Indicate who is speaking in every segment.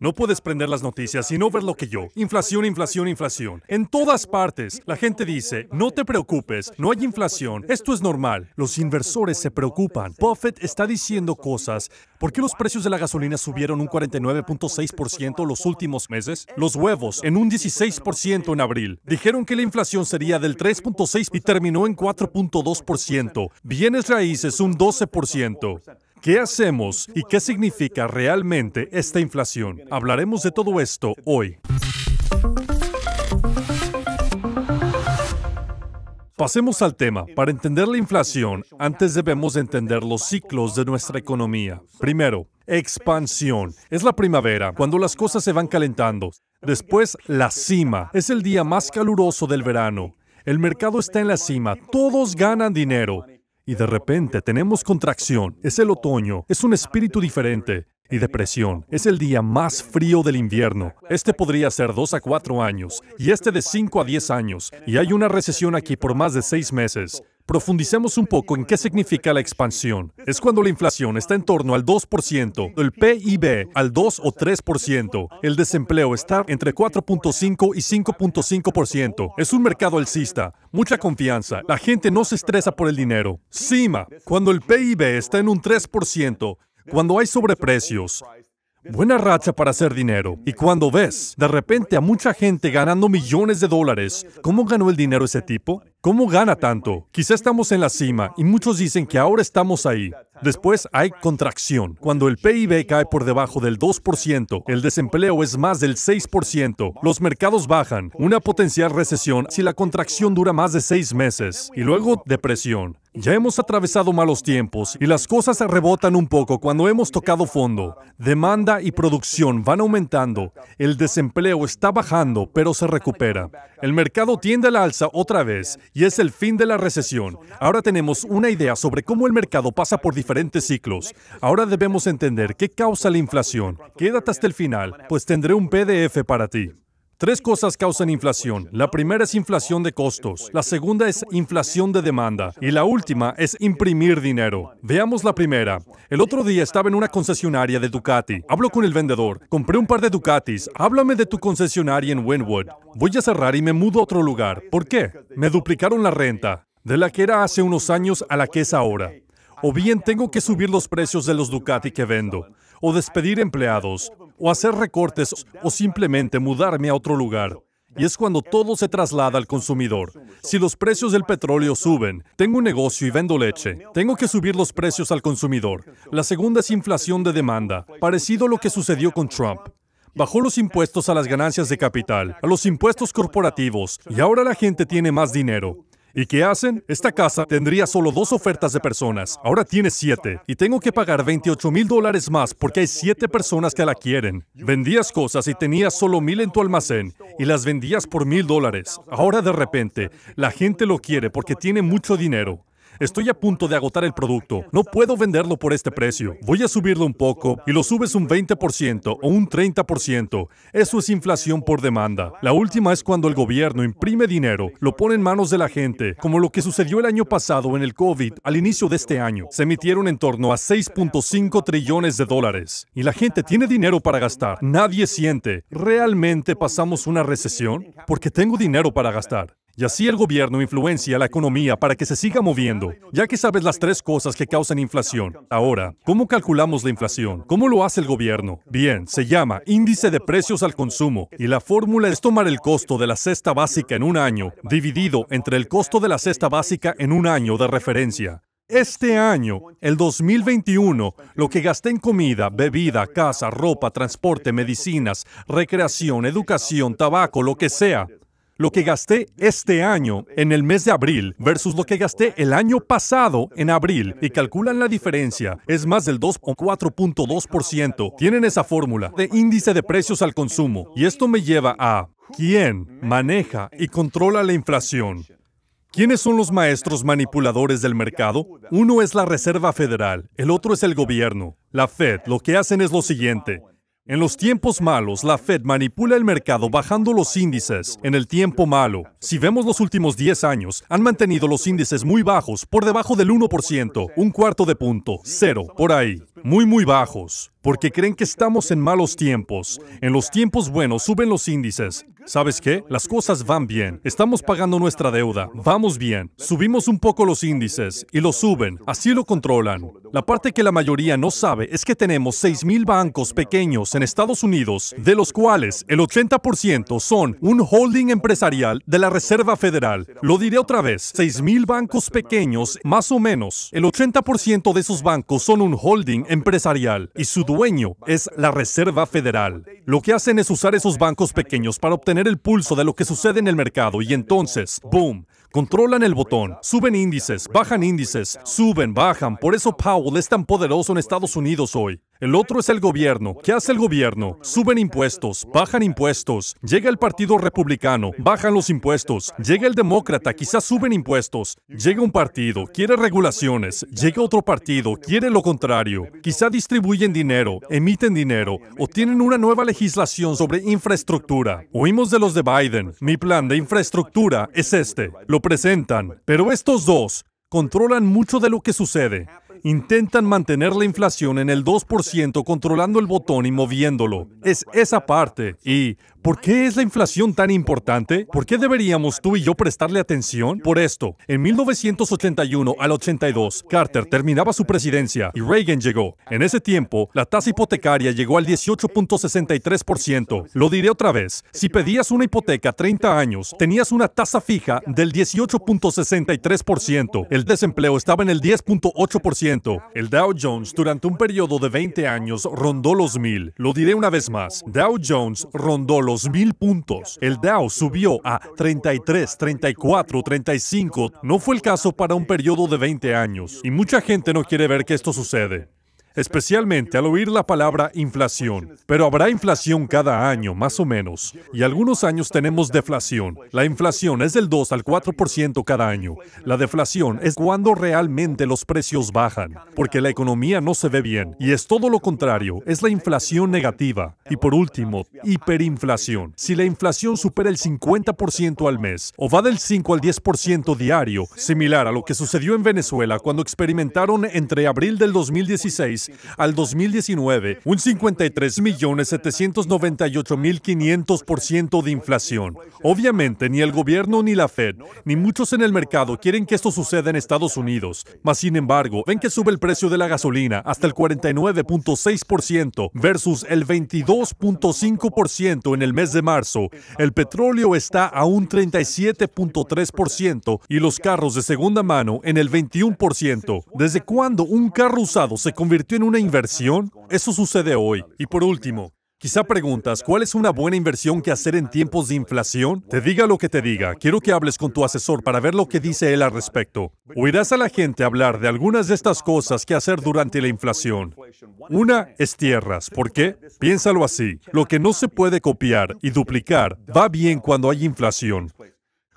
Speaker 1: No puedes prender las noticias y no ver lo que yo. Inflación, inflación, inflación. En todas partes, la gente dice, no te preocupes, no hay inflación, esto es normal. Los inversores se preocupan. Buffett está diciendo cosas. ¿Por qué los precios de la gasolina subieron un 49.6% los últimos meses? Los huevos en un 16% en abril. Dijeron que la inflación sería del 3.6% y terminó en 4.2%. Bienes raíces un 12%. ¿Qué hacemos y qué significa realmente esta inflación? Hablaremos de todo esto hoy. Pasemos al tema. Para entender la inflación, antes debemos entender los ciclos de nuestra economía. Primero, expansión. Es la primavera, cuando las cosas se van calentando. Después, la cima. Es el día más caluroso del verano. El mercado está en la cima. Todos ganan dinero. Y de repente tenemos contracción. Es el otoño. Es un espíritu diferente. Y depresión. Es el día más frío del invierno. Este podría ser 2 a 4 años. Y este de 5 a 10 años. Y hay una recesión aquí por más de 6 meses. Profundicemos un poco en qué significa la expansión. Es cuando la inflación está en torno al 2%, el PIB al 2 o 3%, el desempleo está entre 4.5 y 5.5%. Es un mercado alcista, mucha confianza, la gente no se estresa por el dinero. Cima, cuando el PIB está en un 3%, cuando hay sobreprecios. Buena racha para hacer dinero. Y cuando ves, de repente, a mucha gente ganando millones de dólares, ¿cómo ganó el dinero ese tipo? ¿Cómo gana tanto? Quizá estamos en la cima y muchos dicen que ahora estamos ahí. Después hay contracción. Cuando el PIB cae por debajo del 2%, el desempleo es más del 6%, los mercados bajan, una potencial recesión si la contracción dura más de 6 meses. Y luego, depresión. Ya hemos atravesado malos tiempos y las cosas rebotan un poco cuando hemos tocado fondo. Demanda y producción van aumentando. El desempleo está bajando, pero se recupera. El mercado tiende al alza otra vez y es el fin de la recesión. Ahora tenemos una idea sobre cómo el mercado pasa por diferentes ciclos. Ahora debemos entender qué causa la inflación. Quédate hasta el final, pues tendré un PDF para ti. 3 cosas causan inflación. La primera es inflación de costos, la segunda es inflación de demanda y la última es imprimir dinero. Veamos la primera. El otro día estaba en una concesionaria de Ducati. Hablo con el vendedor. Compré un par de Ducatis. Háblame de tu concesionaria en Wynwood. Voy a cerrar y me mudo a otro lugar. ¿Por qué? Me duplicaron la renta, de la que era hace unos años a la que es ahora. O bien tengo que subir los precios de los Ducati que vendo, o despedir empleados, o hacer recortes, o simplemente mudarme a otro lugar. Y es cuando todo se traslada al consumidor. Si los precios del petróleo suben, tengo un negocio y vendo leche. Tengo que subir los precios al consumidor. La segunda es inflación de demanda, parecido a lo que sucedió con Trump. Bajó los impuestos a las ganancias de capital, a los impuestos corporativos, y ahora la gente tiene más dinero. ¿Y qué hacen? Esta casa tendría solo 2 ofertas de personas. Ahora tiene 7. Y tengo que pagar $28,000 más porque hay 7 personas que la quieren. Vendías cosas y tenías solo 1,000 en tu almacén y las vendías por $1,000. Ahora de repente, la gente lo quiere porque tiene mucho dinero. Estoy a punto de agotar el producto. No puedo venderlo por este precio. Voy a subirlo un poco y lo subes un 20% o un 30%. Eso es inflación por demanda. La última es cuando el gobierno imprime dinero, lo pone en manos de la gente, como lo que sucedió el año pasado en el COVID al inicio de este año. Se emitieron en torno a $6.5 trillones. Y la gente tiene dinero para gastar. Nadie siente. ¿Realmente pasamos una recesión? Porque tengo dinero para gastar. Y así el gobierno influencia la economía para que se siga moviendo, ya que sabes las 3 cosas que causan inflación. Ahora, ¿cómo calculamos la inflación? ¿Cómo lo hace el gobierno? Bien, se llama índice de precios al consumo, y la fórmula es tomar el costo de la cesta básica en un año, dividido entre el costo de la cesta básica en un año de referencia. Este año, el 2021, lo que gasté en comida, bebida, casa, ropa, transporte, medicinas, recreación, educación, tabaco, lo que sea, lo que gasté este año en el mes de abril versus lo que gasté el año pasado en abril y calculan la diferencia, es más del 2 o 4.2%. Tienen esa fórmula de índice de precios al consumo. Y esto me lleva a ¿quién maneja y controla la inflación? ¿Quiénes son los maestros manipuladores del mercado? Uno es la Reserva Federal, el otro es el gobierno. La Fed, lo que hacen es lo siguiente. En los tiempos malos, la Fed manipula el mercado bajando los índices. En el tiempo malo, si vemos los últimos 10 años, han mantenido los índices muy bajos, por debajo del 1%, un cuarto de punto, cero, por ahí. Muy bajos, porque creen que estamos en malos tiempos. En los tiempos buenos suben los índices. ¿Sabes qué? Las cosas van bien. Estamos pagando nuestra deuda. Vamos bien. Subimos un poco los índices y los suben. Así lo controlan. La parte que la mayoría no sabe es que tenemos 6,000 bancos pequeños en Estados Unidos, de los cuales el 80% son un holding empresarial de la Reserva Federal. Lo diré otra vez. 6,000 bancos pequeños, más o menos. El 80% de esos bancos son un holding empresarial y su dueño es la Reserva Federal. Lo que hacen es usar esos bancos pequeños para obtener el pulso de lo que sucede en el mercado y entonces, ¡boom!, controlan el botón, suben índices, bajan índices, suben, bajan. Por eso Powell es tan poderoso en Estados Unidos hoy. El otro es el gobierno. ¿Qué hace el gobierno? Suben impuestos, bajan impuestos. Llega el Partido Republicano, bajan los impuestos. Llega el Demócrata, quizás suben impuestos. Llega un partido, quiere regulaciones. Llega otro partido, quiere lo contrario. Quizá distribuyen dinero, emiten dinero o tienen una nueva legislación sobre infraestructura. Oímos de los de Biden. Mi plan de infraestructura es este. Lo presentan. Pero estos dos controlan mucho de lo que sucede. Intentan mantener la inflación en el 2% controlando el botón y moviéndolo. Es esa parte. ¿Y por qué es la inflación tan importante? ¿Por qué deberíamos tú y yo prestarle atención? Por esto, en 1981 al 82, Carter terminaba su presidencia y Reagan llegó. En ese tiempo, la tasa hipotecaria llegó al 18.63%. Lo diré otra vez. Si pedías una hipoteca a 30 años, tenías una tasa fija del 18.63%. El desempleo estaba en el 10.8%. El Dow Jones durante un periodo de 20 años rondó los 1,000. Lo diré una vez más. Dow Jones rondó los 1,000 puntos. El Dow subió a 33, 34, 35. No fue el caso para un periodo de 20 años. Y mucha gente no quiere ver que esto sucede, especialmente al oír la palabra inflación. Pero habrá inflación cada año, más o menos. Y algunos años tenemos deflación. La inflación es del 2 al 4% cada año. La deflación es cuando realmente los precios bajan, porque la economía no se ve bien. Y es todo lo contrario, es la inflación negativa. Y por último, hiperinflación. Si la inflación supera el 50% al mes, o va del 5 al 10% diario, similar a lo que sucedió en Venezuela cuando experimentaron entre abril del 2016 al 2019, un 53.798.500% de inflación. Obviamente, ni el gobierno ni la Fed, ni muchos en el mercado quieren que esto suceda en Estados Unidos. Mas, sin embargo, ven que sube el precio de la gasolina hasta el 49.6% versus el 22.5% en el mes de marzo. El petróleo está a un 37.3% y los carros de segunda mano en el 21%. ¿Desde cuándo un carro usado se convirtió en una inversión? Eso sucede hoy. Y por último, quizá preguntas, ¿cuál es una buena inversión que hacer en tiempos de inflación? Te diga lo que te diga, quiero que hables con tu asesor para ver lo que dice él al respecto. Oirás a la gente hablar de algunas de estas cosas que hacer durante la inflación. Una es tierras. ¿Por qué? Piénsalo así. Lo que no se puede copiar y duplicar va bien cuando hay inflación.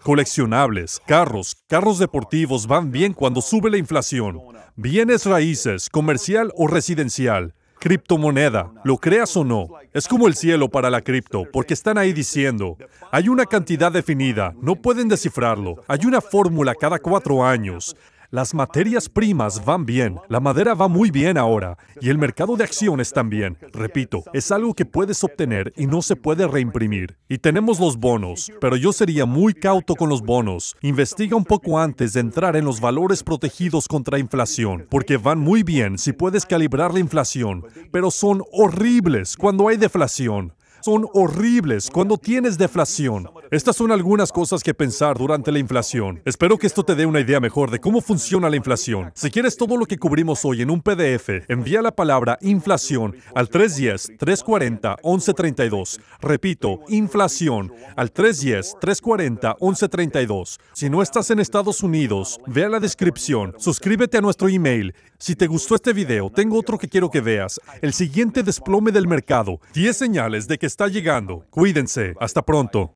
Speaker 1: Coleccionables, carros deportivos van bien cuando sube la inflación. Bienes raíces, comercial o residencial. Criptomoneda, lo creas o no, es como el cielo para la cripto, porque están ahí diciendo, hay una cantidad definida, no pueden descifrarlo, hay una fórmula cada 4 años. Las materias primas van bien, la madera va muy bien ahora, y el mercado de acciones también. Repito, es algo que puedes obtener y no se puede reimprimir. Y tenemos los bonos, pero yo sería muy cauto con los bonos. Investiga un poco antes de entrar en los valores protegidos contra inflación, porque van muy bien si puedes calibrar la inflación, pero son horribles cuando hay deflación. Son horribles cuando tienes deflación. Estas son algunas cosas que pensar durante la inflación. Espero que esto te dé una idea mejor de cómo funciona la inflación. Si quieres todo lo que cubrimos hoy en un PDF, envía la palabra inflación al 310-340-1132. Repito, inflación al 310-340-1132. Si no estás en Estados Unidos, ve a la descripción, suscríbete a nuestro email. Si te gustó este video, tengo otro que quiero que veas. El siguiente desplome del mercado. 10 señales de que está llegando. Cuídense. Hasta pronto.